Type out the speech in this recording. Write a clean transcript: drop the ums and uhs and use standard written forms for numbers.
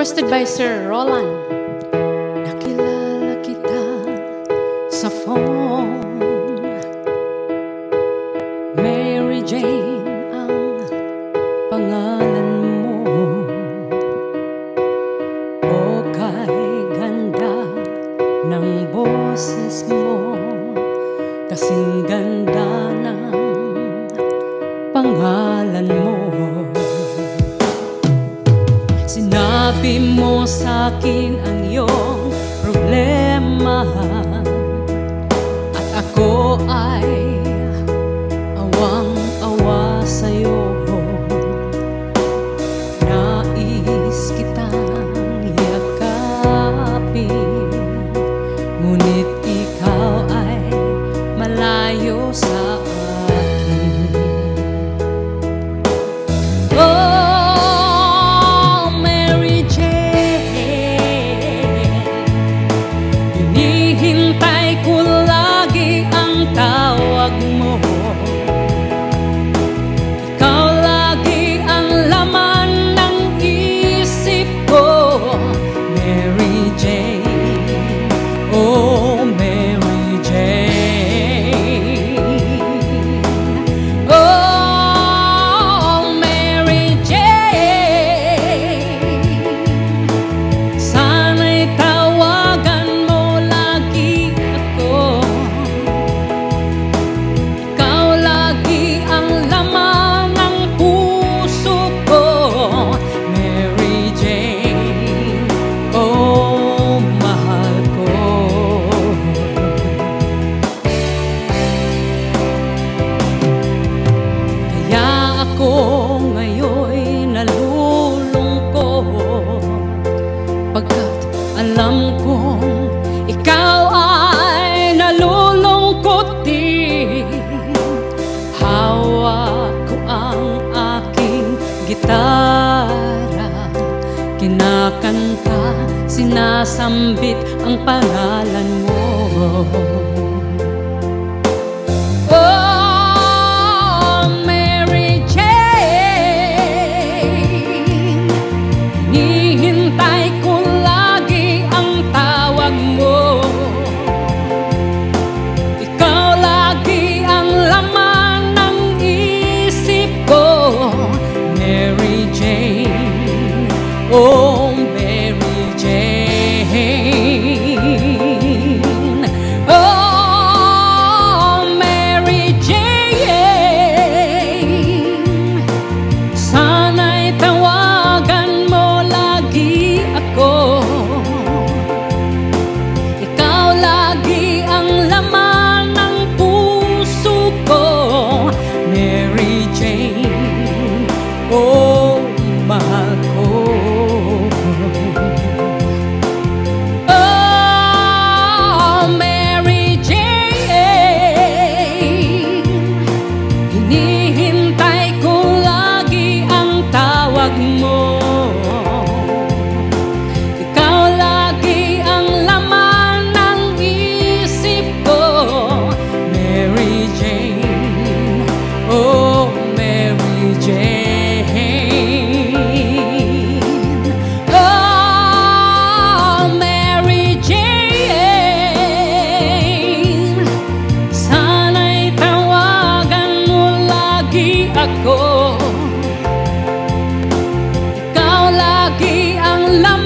Requested by Sir Roland. Nakilala kita sa phone, Mary Jane ang pangalan mo. O kay ganda ng boses mo, kasing ganda ng pangalan mo. Sinabi mo sa'kin ang iyong problema, at ako ay awang-awa sa'yo. Nais kitang yakapin, ngunit ikaw ay malayo sa akin. Oh, tawag mo, ikaw lagi ang laman ng isip ko, Mary Jane. Oh, Mary Jane. Oh, Mary Jane. Sana'y tawagan mo lagi ako, pagkat alam kong ikaw ay nalulungkot din. Hawak ko ang aking gitara, kinakanta, sinasambit ang pangalan mo. Oh, Mary Jane. Oh, Mary Jane. Sana'y tawagan mo lagi ako, ikaw lagi ang laman ng puso ko, Mary Jane. Oh, mahal ko. Ako, ikaw lagi ang laman